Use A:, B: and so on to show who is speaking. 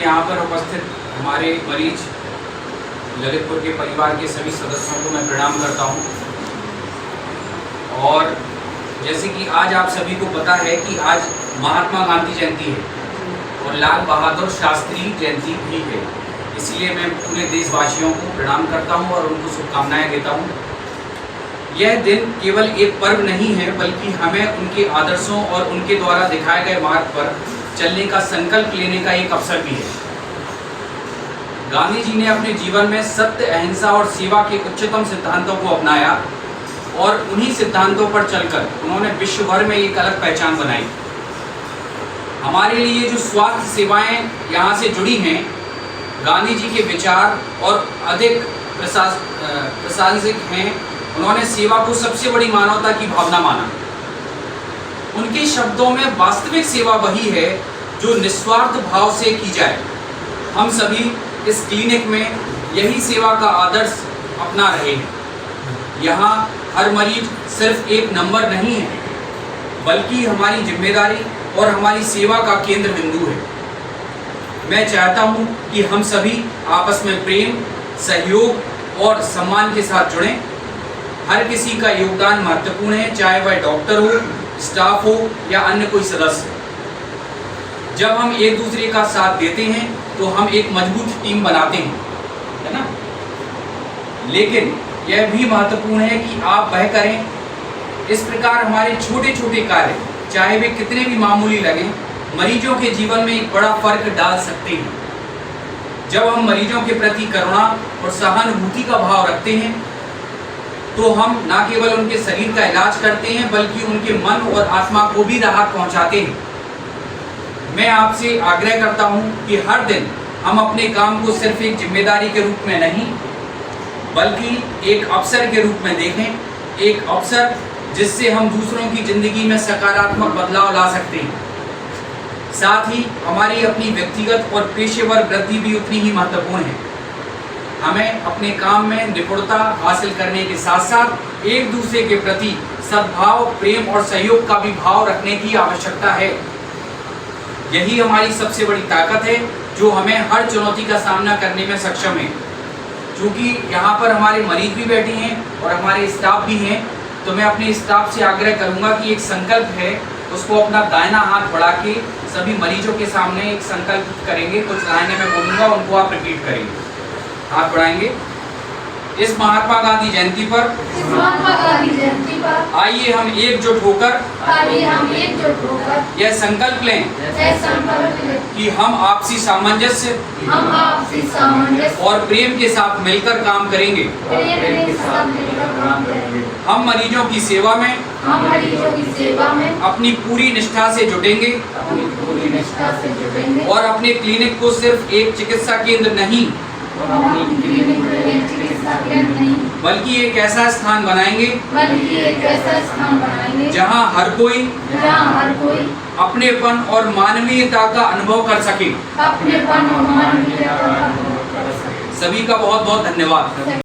A: यहाँ पर उपस्थित हमारे मरीज ललितपुर के परिवार के सभी सदस्यों को मैं प्रणाम करता हूँ। और जैसे कि आज आप सभी को पता है कि आज महात्मा गांधी जयंती है और लाल बहादुर शास्त्री जयंती भी है, इसलिए मैं पूरे देशवासियों को प्रणाम करता हूँ और उनको शुभकामनाएं देता हूँ। यह दिन केवल एक पर्व नहीं है, बल्कि हमें उनके आदर्शों और उनके द्वारा दिखाए गए मार्ग पर चलने का संकल्प लेने का एक अवसर भी है। गांधी जी ने अपने जीवन में सत्य, अहिंसा और सेवा के उच्चतम सिद्धांतों को अपनाया और उन्हीं सिद्धांतों पर चलकर उन्होंने विश्व भर में एक अलग पहचान बनाई। हमारे लिए जो स्वास्थ्य सेवाएं यहाँ से जुड़ी हैं, गांधी जी के विचार और अधिक प्रासंगिक हैं। उन्होंने सेवा को सबसे बड़ी मानवता की भावना माना। उनके शब्दों में वास्तविक सेवा वही है जो निस्वार्थ भाव से की जाए। हम सभी इस क्लिनिक में यही सेवा का आदर्श अपना रहे हैं। यहाँ हर मरीज सिर्फ एक नंबर नहीं है, बल्कि हमारी जिम्मेदारी और हमारी सेवा का केंद्र बिंदु है। मैं चाहता हूँ कि हम सभी आपस में प्रेम, सहयोग और सम्मान के साथ जुड़ें। हर किसी का योगदान महत्वपूर्ण है, चाहे वह डॉक्टर हो, स्टाफ हो या अन्य कोई सदस्य। जब हम एक दूसरे का साथ देते हैं तो हम एक मजबूत टीम बनाते हैं, है ना? लेकिन यह भी महत्वपूर्ण है कि आप वह करें। इस प्रकार हमारे छोटे छोटे कार्य, चाहे वे कितने भी मामूली लगें, मरीजों के जीवन में एक बड़ा फर्क डाल सकते हैं। जब हम मरीजों के प्रति करुणा और सहानुभूति का भाव रखते हैं तो हम न केवल उनके शरीर का इलाज करते हैं, बल्कि उनके मन और आत्मा को भी राहत पहुंचाते हैं। मैं आपसे आग्रह करता हूं कि हर दिन हम अपने काम को सिर्फ एक जिम्मेदारी के रूप में नहीं, बल्कि एक अवसर के रूप में देखें। एक अवसर जिससे हम दूसरों की जिंदगी में सकारात्मक बदलाव ला सकते हैं। साथ ही हमारी अपनी व्यक्तिगत और पेशेवर वृद्धि भी उतनी ही महत्वपूर्ण है। हमें अपने काम में निपुणता हासिल करने के साथ साथ एक दूसरे के प्रति सद्भाव, प्रेम और सहयोग का भी भाव रखने की आवश्यकता है। यही हमारी सबसे बड़ी ताकत है जो हमें हर चुनौती का सामना करने में सक्षम है। क्योंकि यहाँ पर हमारे मरीज भी बैठे हैं और हमारे स्टाफ भी हैं, तो मैं अपने स्टाफ से आग्रह करूँगा कि एक संकल्प है, उसको अपना दाहिना हाथ बढ़ा के सभी मरीजों के सामने एक संकल्प करेंगे। कुछ लाइनें मैं बोलूँगा, उनको आप रिपीट करेंगे। हाथ बढ़ाएंगे। इस महात्मा गांधी जयंती पर आइए हम एकजुट होकर यह संकल्प लें कि हम आपसी सामंजस्य और प्रेम के साथ मिलकर काम करेंगे। हम मरीजों की सेवा में अपनी पूरी निष्ठा से जुटेंगे और अपने क्लिनिक को सिर्फ एक चिकित्सा केंद्र नहीं, बल्कि एक ऐसा स्थान बनाएंगे जहां हर कोई अपनेपन और मानवीयता का अनुभव कर सके। सभी का बहुत बहुत धन्यवाद।